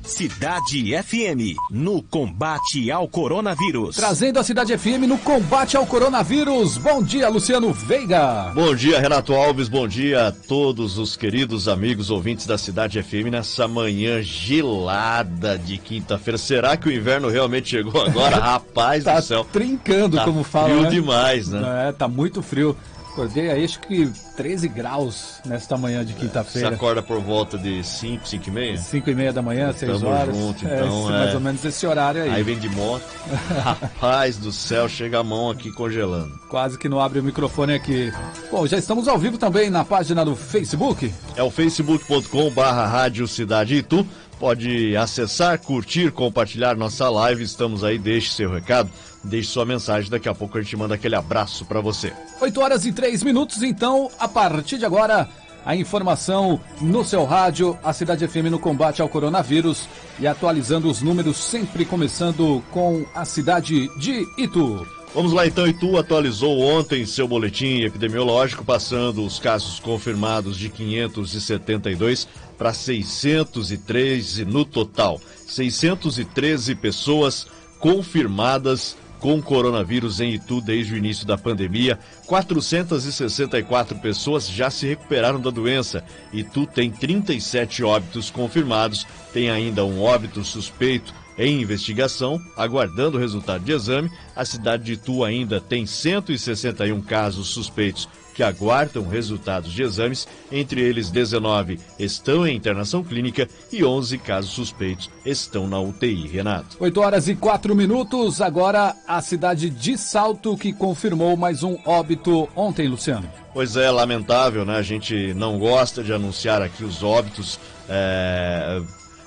Cidade FM, no combate ao coronavírus. Trazendo a Cidade FM no combate ao coronavírus. Bom dia, Luciano Veiga. Bom dia, Renato Alves. Bom dia a todos os queridos amigos ouvintes da Cidade FM nessa manhã gelada de quinta-feira. Será que o inverno realmente chegou agora? Rapaz do céu. Tá trincando, como fala, frio né? demais, né? Tá muito frio. Acordei aí, acho que 13 graus nesta manhã de quinta-feira. Você acorda por volta de 5, 5 e meia? 5 e meia da manhã, 6 horas. Junto, então, mais ou menos esse horário aí. Aí vem de moto. Rapaz do céu, chega a mão aqui congelando. Quase que não abre o microfone aqui. Bom, já estamos ao vivo também na página do Facebook. É o facebook.com/Rádio Cidade Itu. Pode acessar, curtir, compartilhar nossa live. Estamos aí, deixe seu recado, deixe sua mensagem. Daqui a pouco a gente manda aquele abraço para você. 8 horas e 3 minutos, então, a partir de agora, a informação no seu rádio, a Cidade FM no combate ao coronavírus e atualizando os números, sempre começando com a cidade de Itu. Vamos lá então, Itu atualizou ontem seu boletim epidemiológico, passando os casos confirmados de 572 para 613 no total. 613 pessoas confirmadas com coronavírus em Itu desde o início da pandemia. 464 pessoas já se recuperaram da doença. Itu tem 37 óbitos confirmados, tem ainda um óbito suspeito em investigação, aguardando o resultado de exame. A cidade de Itu ainda tem 161 casos suspeitos que aguardam resultados de exames. Entre eles, 19 estão em internação clínica e 11 casos suspeitos estão na UTI, Renato. 8 horas e 4 minutos, agora a cidade de Salto, que confirmou mais um óbito ontem, Luciano. Pois é, lamentável, né? A gente não gosta de anunciar aqui os óbitos,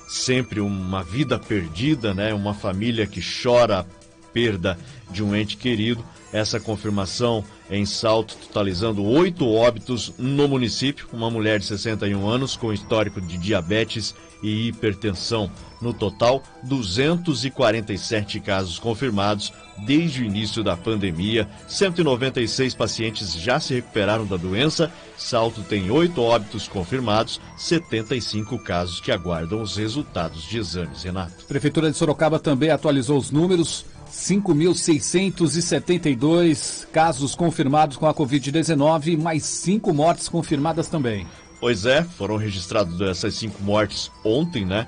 sempre uma vida perdida, né? Uma família que chora a perda de um ente querido. Essa confirmação em Salto, totalizando 8 óbitos no município. Uma mulher de 61 anos com histórico de diabetes e hipertensão. No total, 247 casos confirmados desde o início da pandemia. 196 pacientes já se recuperaram da doença. Salto tem 8 óbitos confirmados, 75 casos que aguardam os resultados de exames, Renato. A Prefeitura de Sorocaba também atualizou os números. 5.672 casos confirmados com a Covid-19, mais 5 mortes confirmadas também. Pois é, foram registradas essas 5 mortes ontem, né?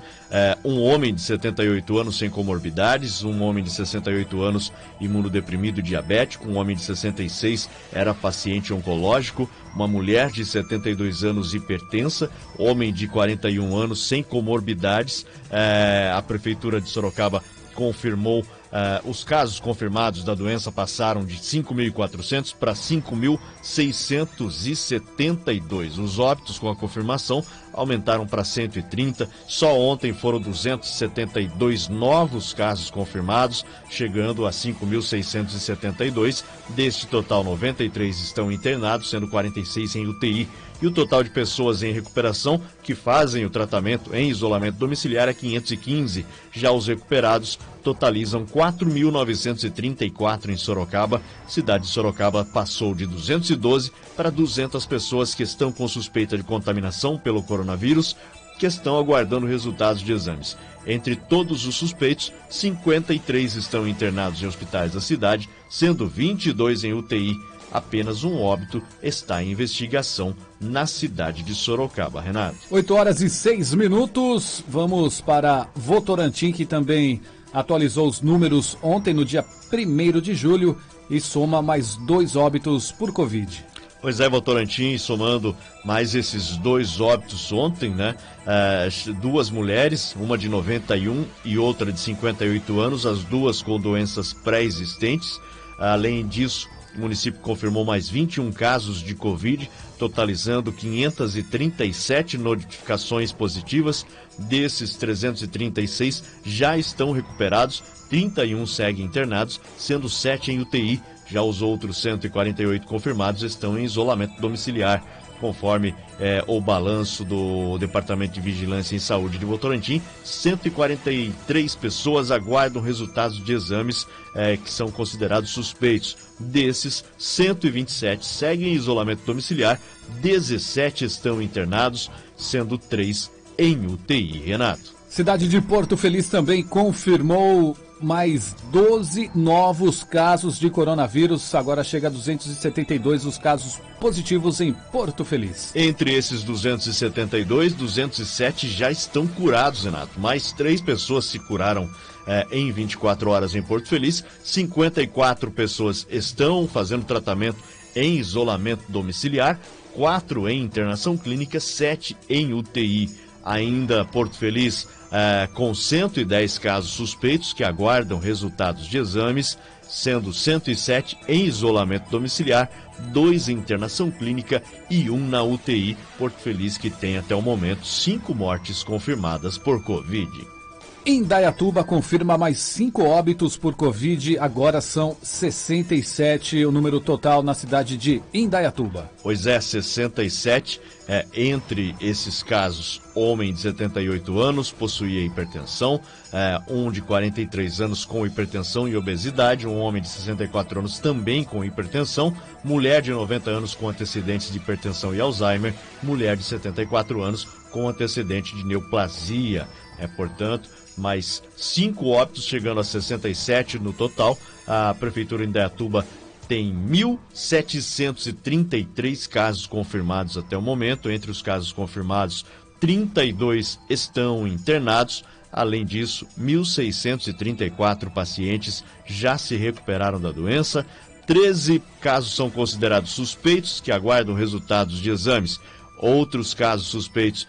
Um homem de 78 anos sem comorbidades, um homem de 68 anos imunodeprimido diabético, um homem de 66 era paciente oncológico, uma mulher de 72 anos hipertensa, homem de 41 anos sem comorbidades. A Prefeitura de Sorocaba confirmou, os casos confirmados da doença passaram de 5.400 para 5.672. Os óbitos com a confirmação aumentaram para 130. Só ontem foram 272 novos casos confirmados, chegando a 5.672. Deste total, 93 estão internados, sendo 46 em UTI. E o total de pessoas em recuperação que fazem o tratamento em isolamento domiciliar é 515. Já os recuperados totalizam 4.934 em Sorocaba. Cidade de Sorocaba passou de 212 para 200 pessoas que estão com suspeita de contaminação pelo coronavírus, que estão aguardando resultados de exames. Entre todos os suspeitos, 53 estão internados em hospitais da cidade, sendo 22 em UTI. Apenas um óbito está em investigação na cidade de Sorocaba, Renato. 8 horas e 6 minutos. Vamos para Votorantim, que também atualizou os números ontem, no dia 1º de julho, e soma mais 2 óbitos por Covid. Pois é, Votorantim, somando mais esses 2 óbitos ontem, né? 2 mulheres, uma de 91 e outra de 58 anos, as duas com doenças pré-existentes. Além disso, o município confirmou mais 21 casos de Covid, totalizando 537 notificações positivas. Desses, 336 já estão recuperados, 31 seguem internados, sendo 7 em UTI. Já os outros 148 confirmados estão em isolamento domiciliar. Conforme o balanço do Departamento de Vigilância em Saúde de Votorantim, 143 pessoas aguardam resultados de exames que são considerados suspeitos. Desses, 127 seguem em isolamento domiciliar, 17 estão internados, sendo 3 em UTI, Renato. Cidade de Porto Feliz também confirmou mais 12 novos casos de coronavírus. Agora chega a 272 os casos positivos em Porto Feliz. Entre esses 272, 207 já estão curados, Renato. Mais 3 pessoas se curaram em 24 horas em Porto Feliz. 54 pessoas estão fazendo tratamento em isolamento domiciliar. 4 em internação clínica, 7 em UTI. Ainda Porto Feliz com 110 casos suspeitos que aguardam resultados de exames, sendo 107 em isolamento domiciliar, 2 em internação clínica e 1 na UTI. Porto Feliz que tem até o momento 5 mortes confirmadas por Covid. Indaiatuba confirma mais 5 óbitos por Covid, agora são 67 o número total na cidade de Indaiatuba. Pois é, 67. Entre esses casos, homem de 78 anos possuía hipertensão, um de 43 anos com hipertensão e obesidade, um homem de 64 anos também com hipertensão, mulher de 90 anos com antecedentes de hipertensão e Alzheimer, mulher de 74 anos com antecedente de neoplasia. Portanto, mais 5 óbitos, chegando a 67 no total. A Prefeitura de Indaiatuba tem 1.733 casos confirmados até o momento. Entre os casos confirmados, 32 estão internados. Além disso, 1.634 pacientes já se recuperaram da doença. 13 casos são considerados suspeitos, que aguardam resultados de exames. Outros casos suspeitos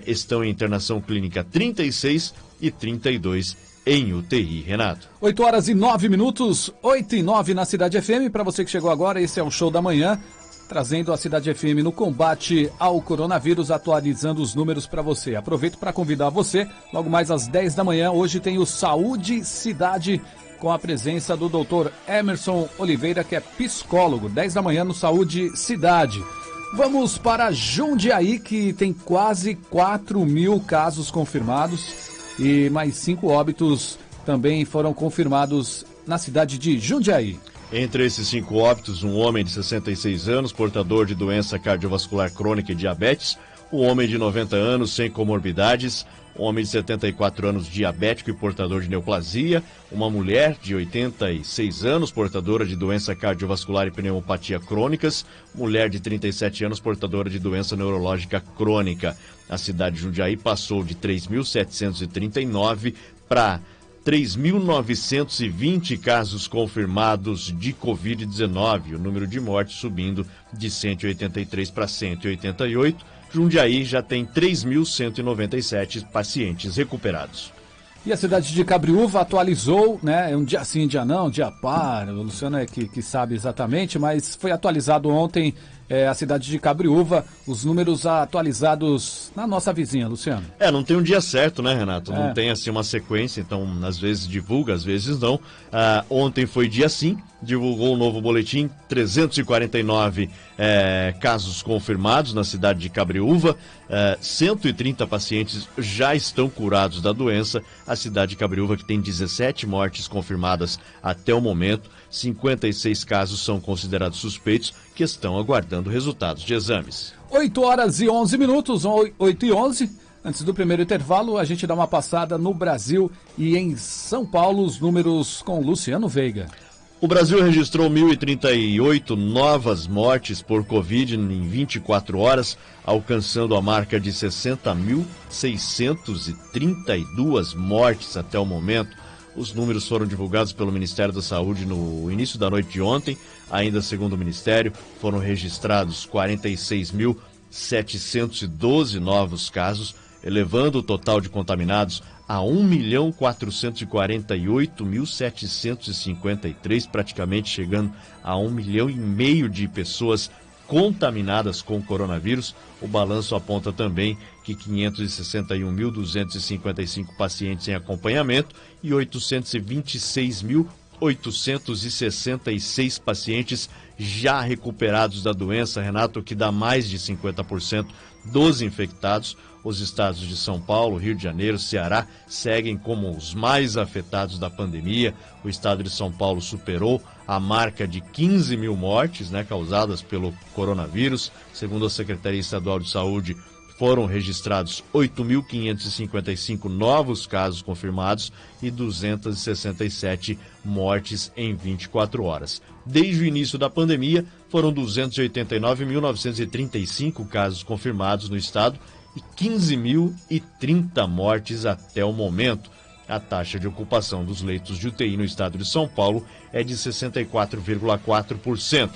estão em internação clínica, 36 e 32 em UTI. Renato. 8 horas e 9 minutos, 8 e 9 na Cidade FM. Para você que chegou agora, esse é o Show da Manhã, trazendo a Cidade FM no combate ao coronavírus, atualizando os números para você. Aproveito para convidar você, logo mais às 10 da manhã, hoje tem o Saúde Cidade, com a presença do Dr. Emerson Oliveira, que é psicólogo, 10 da manhã no Saúde Cidade. Vamos para Jundiaí, que tem quase 4 mil casos confirmados e mais 5 óbitos também foram confirmados na cidade de Jundiaí. Entre esses 5 óbitos, um homem de 66 anos, portador de doença cardiovascular crônica e diabetes, um homem de 90 anos sem comorbidades, um homem de 74 anos diabético e portador de neoplasia, uma mulher de 86 anos, portadora de doença cardiovascular e pneumopatia crônicas, mulher de 37 anos, portadora de doença neurológica crônica. A cidade de Jundiaí passou de 3.739 para 3.920 casos confirmados de Covid-19, o número de mortes subindo de 183 para 188. Jundiaí já tem 3.197 pacientes recuperados. E a cidade de Cabriúva atualizou, né? Um dia sim, dia não, dia par. O Luciano é que sabe exatamente, mas foi atualizado ontem a cidade de Cabriúva, os números atualizados na nossa vizinha, Luciano. Não tem um dia certo, né, Renato? Não tem assim uma sequência, então às vezes divulga, às vezes não. Ontem foi dia sim, divulgou um novo boletim, 349 casos confirmados na cidade de Cabriúva, 130 pacientes já estão curados da doença. A cidade de Cabriúva, que tem 17 mortes confirmadas até o momento, 56 casos são considerados suspeitos, que estão aguardando resultados de exames. 8 horas e 11 minutos, 8 e 11. Antes do primeiro intervalo, a gente dá uma passada no Brasil e em São Paulo, os números com Luciano Veiga. O Brasil registrou 1.038 novas mortes por Covid em 24 horas, alcançando a marca de 60.632 mortes até o momento. Os números foram divulgados pelo Ministério da Saúde no início da noite de ontem. Ainda segundo o Ministério, foram registrados 46.712 novos casos, elevando o total de contaminados a 1.448.753, praticamente chegando a 1,5 milhão de pessoas contaminadas com coronavírus. O balanço aponta também que 561.255 pacientes em acompanhamento e 826.866 pacientes já recuperados da doença, Renato, que dá mais de 50% dos infectados. Os estados de São Paulo, Rio de Janeiro, Ceará seguem como os mais afetados da pandemia. O estado de São Paulo superou a marca de 15 mil mortes, causadas pelo coronavírus. Segundo a Secretaria Estadual de Saúde, Foram registrados 8.555 novos casos confirmados e 267 mortes em 24 horas. Desde o início da pandemia, foram 289.935 casos confirmados no estado e 15.030 mortes até o momento. A taxa de ocupação dos leitos de UTI no estado de São Paulo é de 64,4%.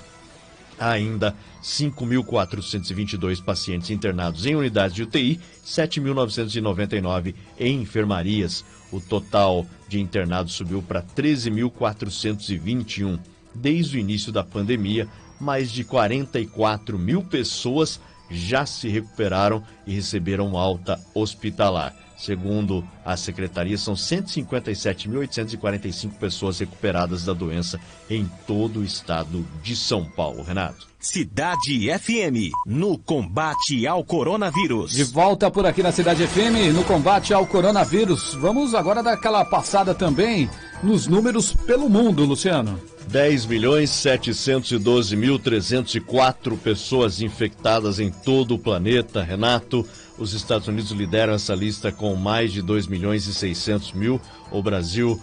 Há ainda 5.422 pacientes internados em unidades de UTI, 7.999 em enfermarias. O total de internados subiu para 13.421. Desde o início da pandemia, mais de 44 mil pessoas já se recuperaram e receberam alta hospitalar. Segundo a secretaria, são 157.845 pessoas recuperadas da doença em todo o estado de São Paulo. Renato. Cidade FM, no combate ao coronavírus. De volta por aqui na Cidade FM, no combate ao coronavírus. Vamos agora dar aquela passada também nos números pelo mundo, Luciano. 10.712.304 pessoas infectadas em todo o planeta, Renato. Os Estados Unidos lideram essa lista com mais de 2.600.000. O Brasil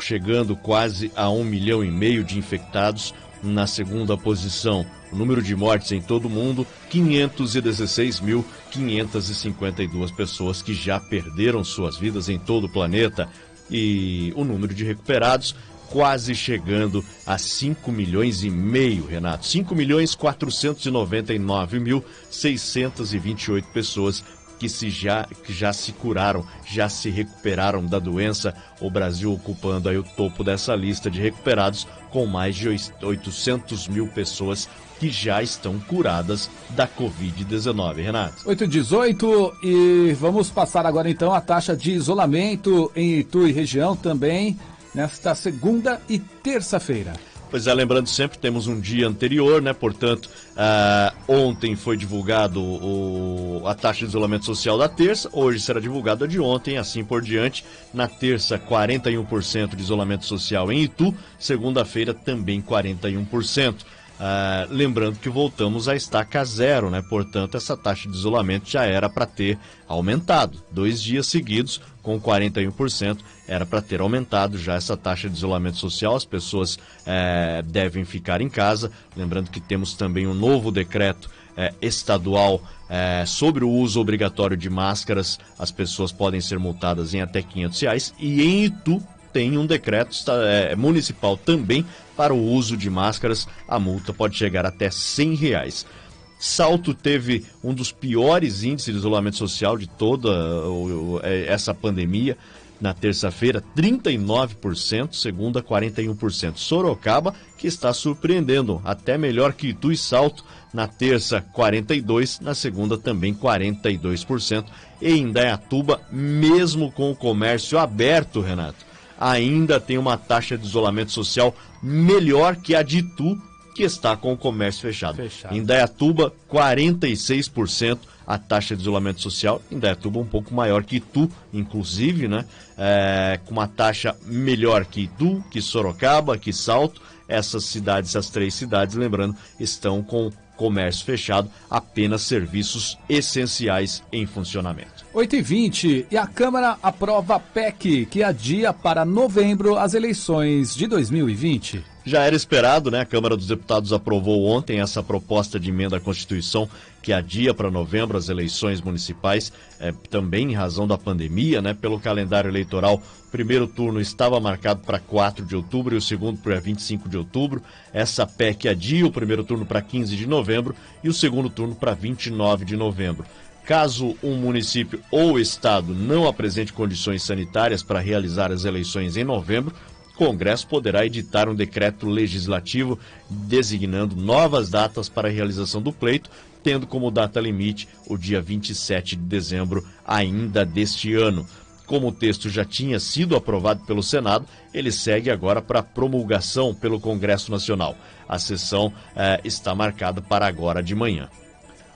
chegando quase a 1,5 milhão de infectados. Na segunda posição, o número de mortes em todo o mundo, 516.552 pessoas que já perderam suas vidas em todo o planeta. E o número de recuperados quase chegando a 5,5 milhões, Renato. 5.499.628 pessoas que já se curaram, já se recuperaram da doença. O Brasil ocupando aí o topo dessa lista de recuperados, com mais de 800 mil pessoas que já estão curadas da Covid-19, Renato. 8h18 e vamos passar agora então a taxa de isolamento em Itu e região também, nesta segunda e terça-feira. Pois é, lembrando sempre, temos um dia anterior, né? Portanto, ontem foi divulgado a taxa de isolamento social da terça, hoje será divulgada a de ontem, assim por diante. Na terça, 41% de isolamento social em Itu, segunda-feira também 41%. Lembrando que voltamos à estaca zero, né? Portanto, essa taxa de isolamento já era para ter aumentado. 2 dias seguidos, com 41%, era para ter aumentado já essa taxa de isolamento social. As pessoas devem ficar em casa. Lembrando que temos também um novo decreto estadual sobre o uso obrigatório de máscaras. As pessoas podem ser multadas em até R$500. E em Itu tem um decreto municipal também para o uso de máscaras. A multa pode chegar até R$100. Salto teve um dos piores índices de isolamento social de toda essa pandemia. Na terça-feira, 39%, segunda, 41%. Sorocaba, que está surpreendendo, até melhor que Itu e Salto. Na terça, 42%, na segunda também 42%. E em Indaiatuba, mesmo com o comércio aberto, Renato, ainda tem uma taxa de isolamento social melhor que a de Itu, que está com o comércio fechado. Em Indaiatuba, 46% a taxa de isolamento social. Em Indaiatuba um pouco maior que Itu, inclusive, né? Com uma taxa melhor que Itu, que Sorocaba, que Salto. Essas 3 cidades, lembrando, estão com comércio fechado, apenas serviços essenciais em funcionamento. 8h20 e a Câmara aprova a PEC que adia para novembro as eleições de 2020. Já era esperado, né? A Câmara dos Deputados aprovou ontem essa proposta de emenda à Constituição que adia para novembro as eleições municipais, também em razão da pandemia, né? Pelo calendário eleitoral, o primeiro turno estava marcado para 4 de outubro e o segundo para 25 de outubro. Essa PEC adia o primeiro turno para 15 de novembro e o segundo turno para 29 de novembro. Caso um município ou estado não apresente condições sanitárias para realizar as eleições em novembro, o Congresso poderá editar um decreto legislativo designando novas datas para a realização do pleito, tendo como data limite o dia 27 de dezembro ainda deste ano. Como o texto já tinha sido aprovado pelo Senado, ele segue agora para promulgação pelo Congresso Nacional. A sessão está marcada para agora de manhã.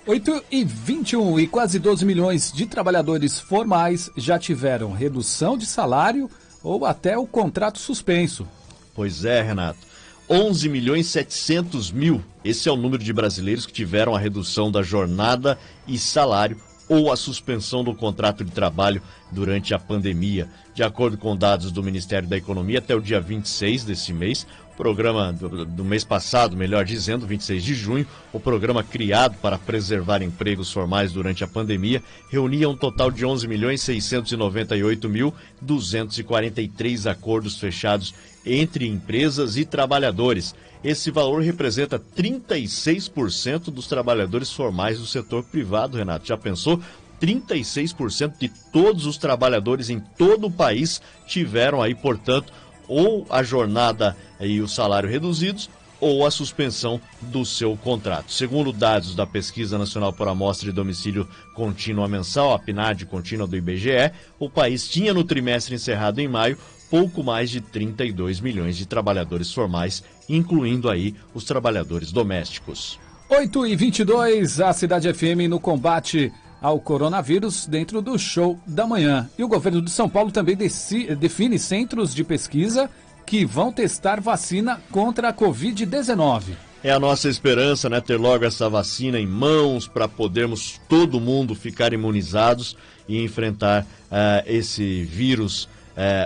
8h21 e quase 12 milhões de trabalhadores formais já tiveram redução de salário ou até o contrato suspenso. Pois é, Renato. 11.700.000. Esse é o número de brasileiros que tiveram a redução da jornada e salário ou a suspensão do contrato de trabalho durante a pandemia. De acordo com dados do Ministério da Economia, até o dia 26 desse mês, programa do mês passado, melhor dizendo, 26 de junho, o programa criado para preservar empregos formais durante a pandemia reunia um total de 11.698.243 acordos fechados entre empresas e trabalhadores. Esse valor representa 36% dos trabalhadores formais do setor privado, Renato. Já pensou? 36% de todos os trabalhadores em todo o país tiveram aí, portanto, ou a jornada e o salário reduzidos, ou a suspensão do seu contrato. Segundo dados da Pesquisa Nacional por Amostra de Domicílio Contínua Mensal, a PNAD contínua do IBGE, o país tinha no trimestre encerrado em maio pouco mais de 32 milhões de trabalhadores formais, incluindo aí os trabalhadores domésticos. 8h22, a Cidade FM no combate ao coronavírus dentro do Show da Manhã. E o governo de São Paulo também define centros de pesquisa que vão testar vacina contra a Covid-19. É a nossa esperança, né, ter logo essa vacina em mãos para podermos todo mundo ficar imunizados e enfrentar esse vírus.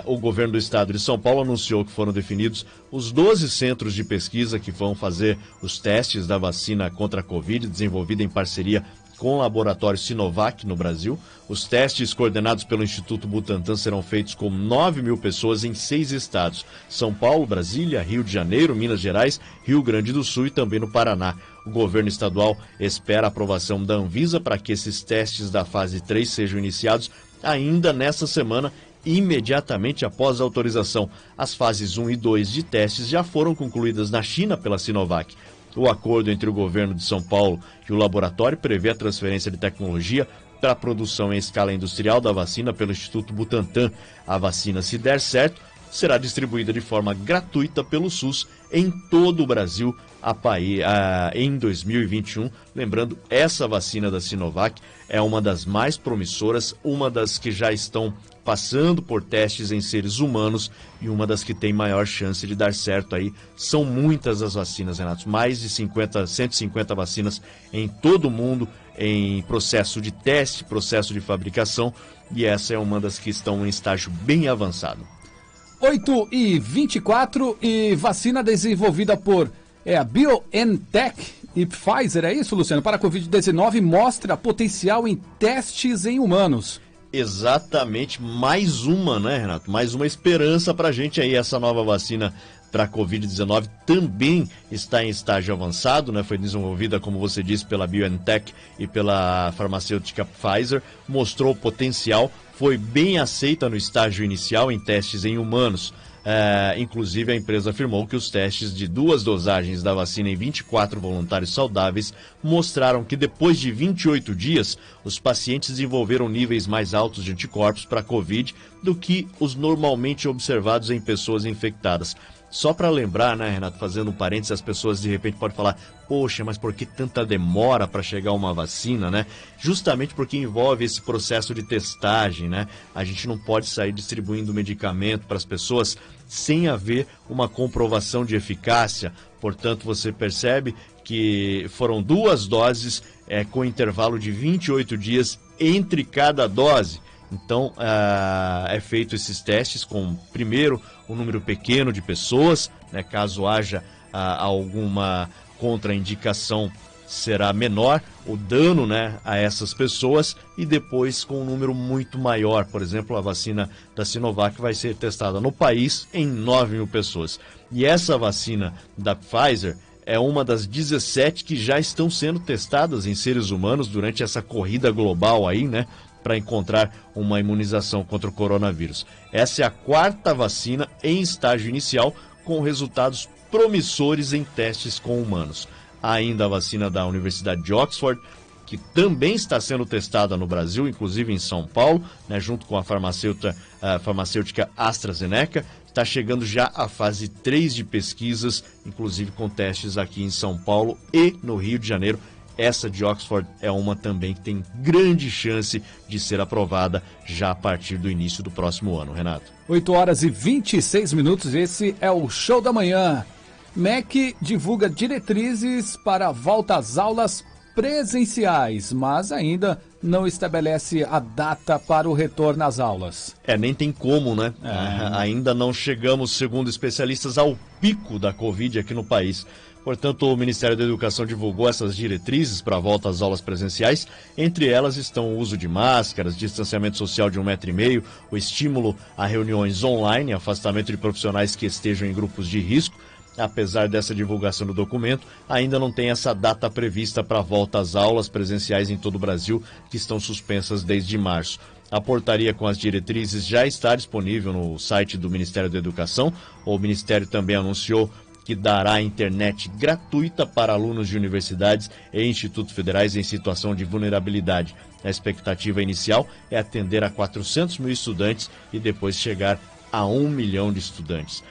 O governo do estado de São Paulo anunciou que foram definidos os 12 centros de pesquisa que vão fazer os testes da vacina contra a Covid, desenvolvida em parceria com o laboratório Sinovac no Brasil. Os testes coordenados pelo Instituto Butantan serão feitos com 9 mil pessoas em 6 estados: São Paulo, Brasília, Rio de Janeiro, Minas Gerais, Rio Grande do Sul e também no Paraná. O governo estadual espera a aprovação da Anvisa para que esses testes da fase 3 sejam iniciados ainda nesta semana, imediatamente após a autorização. As fases 1 e 2 de testes já foram concluídas na China pela Sinovac. O acordo entre o governo de São Paulo e o laboratório prevê a transferência de tecnologia para a produção em escala industrial da vacina pelo Instituto Butantan. A vacina, se der certo, será distribuída de forma gratuita pelo SUS em todo o Brasil em 2021. Lembrando, essa vacina da Sinovac é uma das mais promissoras, uma das que já estão passando por testes em seres humanos e uma das que tem maior chance de dar certo aí. São muitas as vacinas, Renato, mais de 150 vacinas em todo o mundo em processo de teste, processo de fabricação, e essa é uma das que estão em estágio bem avançado. 8h24 e vacina desenvolvida por a BioNTech e Pfizer, é isso, Luciano? Para a Covid-19 mostra potencial em testes em humanos. Exatamente, mais uma, né, Renato? Mais uma esperança pra gente aí. Essa nova vacina para a Covid-19 também está em estágio avançado, né? Foi desenvolvida, como você disse, pela BioNTech e pela farmacêutica Pfizer, mostrou potencial, foi bem aceita no estágio inicial em testes em humanos. Inclusive, a empresa afirmou que os testes de 2 dosagens da vacina em 24 voluntários saudáveis mostraram que depois de 28 dias, os pacientes desenvolveram níveis mais altos de anticorpos para a Covid do que os normalmente observados em pessoas infectadas. Só para lembrar, né, Renato, fazendo um parênteses, as pessoas de repente podem falar: poxa, mas por que tanta demora para chegar uma vacina, né? Justamente porque envolve esse processo de testagem, né? A gente não pode sair distribuindo medicamento para as pessoas sem haver uma comprovação de eficácia. Portanto, você percebe que foram 2 doses com intervalo de 28 dias entre cada dose. Então, é feito esses testes com, primeiro, um número pequeno de pessoas, né? Caso haja alguma contraindicação, será menor o dano, né, a essas pessoas, e depois com um número muito maior. Por exemplo, a vacina da Sinovac vai ser testada no país em 9 mil pessoas. E essa vacina da Pfizer é uma das 17 que já estão sendo testadas em seres humanos durante essa corrida global aí, né, para encontrar uma imunização contra o coronavírus. Essa é a 4ª vacina em estágio inicial com resultados promissores em testes com humanos. Há ainda a vacina da Universidade de Oxford, que também está sendo testada no Brasil, inclusive em São Paulo, né, junto com a farmacêutica AstraZeneca. Está chegando já a fase 3 de pesquisas, inclusive com testes aqui em São Paulo e no Rio de Janeiro. Essa de Oxford é uma também que tem grande chance de ser aprovada já a partir do início do próximo ano, Renato. 8h26, esse é o Show da Manhã. MEC divulga diretrizes para a volta às aulas presenciais, mas ainda não estabelece a data para o retorno às aulas. Nem tem como, né? Ainda não chegamos, segundo especialistas, ao pico da Covid aqui no país. Portanto, o Ministério da Educação divulgou essas diretrizes para a volta às aulas presenciais. Entre elas estão o uso de máscaras, distanciamento social de 1,5 metro, o estímulo a reuniões online, afastamento de profissionais que estejam em grupos de risco. Apesar dessa divulgação do documento, ainda não tem essa data prevista para a volta às aulas presenciais em todo o Brasil, que estão suspensas desde março. A portaria com as diretrizes já está disponível no site do Ministério da Educação. O Ministério também anunciou que dará internet gratuita para alunos de universidades e institutos federais em situação de vulnerabilidade. A expectativa inicial é atender a 400 mil estudantes e depois chegar a 1 milhão de estudantes.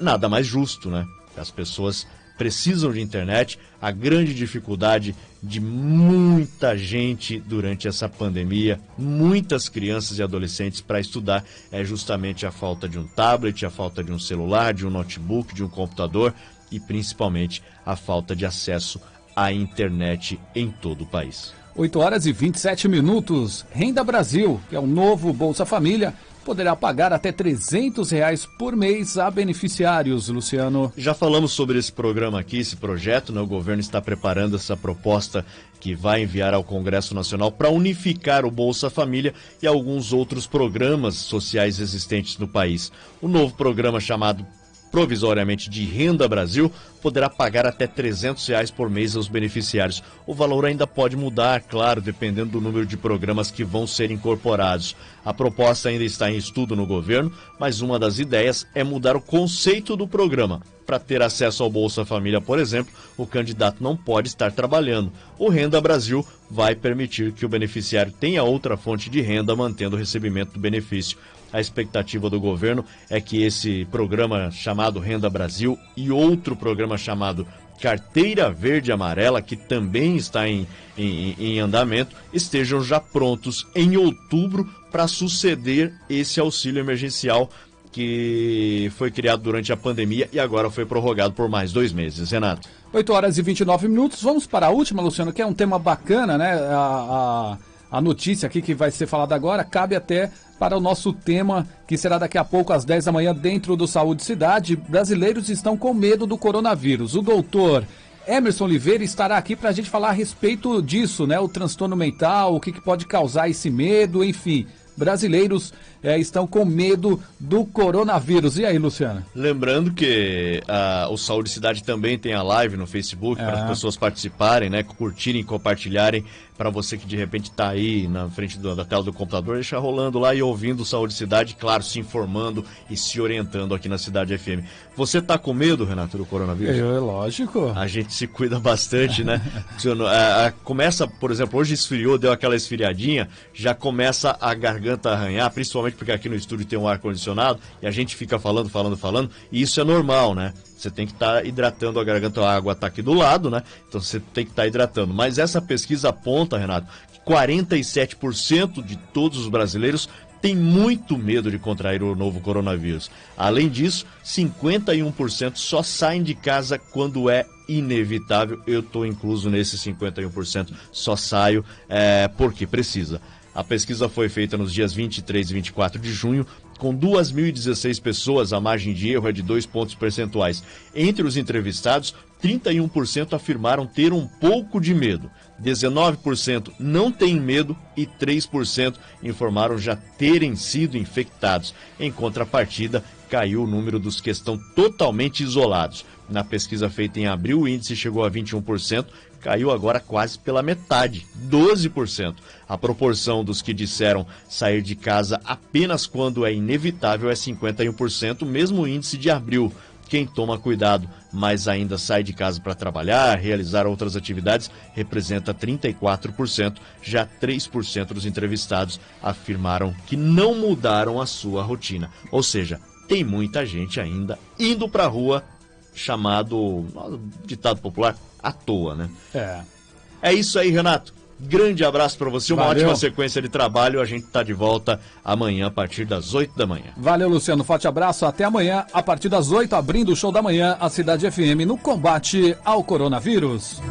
Nada mais justo, né? As pessoas precisam de internet. A grande dificuldade de muita gente durante essa pandemia, muitas crianças e adolescentes para estudar, é justamente a falta de um tablet, a falta de um celular, de um notebook, de um computador e principalmente a falta de acesso à internet em todo o país. 8h27. Renda Brasil, que é o novo Bolsa Família, poderá pagar até R$300 por mês a beneficiários, Luciano. Já falamos sobre esse programa aqui, esse projeto, né? O governo está preparando essa proposta que vai enviar ao Congresso Nacional para unificar o Bolsa Família e alguns outros programas sociais existentes no país. O novo programa, chamado provisoriamente de Renda Brasil, poderá pagar até R$300 por mês aos beneficiários. O valor ainda pode mudar, claro, dependendo do número de programas que vão ser incorporados. A proposta ainda está em estudo no governo, mas uma das ideias é mudar o conceito do programa. Para ter acesso ao Bolsa Família, por exemplo, o candidato não pode estar trabalhando. O Renda Brasil vai permitir que o beneficiário tenha outra fonte de renda, mantendo o recebimento do benefício. A expectativa do governo é que esse programa chamado Renda Brasil e outro programa chamado Carteira Verde Amarela, que também está em andamento, estejam já prontos em outubro para suceder esse auxílio emergencial que foi criado durante a pandemia e agora foi prorrogado por mais 2 meses. Renato. 8h29. Vamos para a última, Luciano, que é um tema bacana, né? A notícia aqui que vai ser falada agora cabe até para o nosso tema, que será daqui a pouco às 10 da manhã dentro do Saúde Cidade. Brasileiros estão com medo do coronavírus. O doutor Emerson Oliveira estará aqui para a gente falar a respeito disso, né? O transtorno mental, o que pode causar esse medo, enfim. Brasileiros estão com medo do coronavírus. E aí, Luciano? Lembrando que o Saúde Cidade também tem a live no Facebook para as pessoas participarem, né? Curtirem, compartilharem. Para você que de repente está aí na frente da tela do computador, deixa rolando lá e ouvindo o Saúde Cidade, claro, se informando e se orientando aqui na Cidade FM. Você tá com medo, Renato, do coronavírus? Lógico. A gente se cuida bastante, né? Começa, por exemplo, hoje esfriou, deu aquela esfriadinha, já começa a garganta a arranhar, principalmente porque aqui no estúdio tem um ar-condicionado e a gente fica falando, e isso é normal, né? Você tem que estar hidratando a garganta, a água está aqui do lado, né? Então você tem que estar hidratando. Mas essa pesquisa aponta, Renato, que 47% de todos os brasileiros têm muito medo de contrair o novo coronavírus. Além disso, 51% só saem de casa quando é inevitável. Eu estou incluso nesse 51%, só saio porque precisa. A pesquisa foi feita nos dias 23 e 24 de junho, com 2.016 pessoas, a margem de erro é de 2 pontos percentuais. Entre os entrevistados, 31% afirmaram ter um pouco de medo, 19% não têm medo e 3% informaram já terem sido infectados. Em contrapartida, caiu o número dos que estão totalmente isolados. Na pesquisa feita em abril, o índice chegou a 21%, caiu agora quase pela metade, 12%. A proporção dos que disseram sair de casa apenas quando é inevitável é 51%, mesmo índice de abril. Quem toma cuidado, mas ainda sai de casa para trabalhar, realizar outras atividades, representa 34%. Já 3% dos entrevistados afirmaram que não mudaram a sua rotina. Ou seja, tem muita gente ainda indo para a rua, chamado, ditado popular, à toa, né? É isso aí, Renato. Grande abraço para você, uma ótima sequência de trabalho. A gente tá de volta amanhã a partir das 8 da manhã. Valeu, Luciano. Forte abraço. Até amanhã, a partir das 8, abrindo o show da manhã, a Cidade FM no combate ao coronavírus.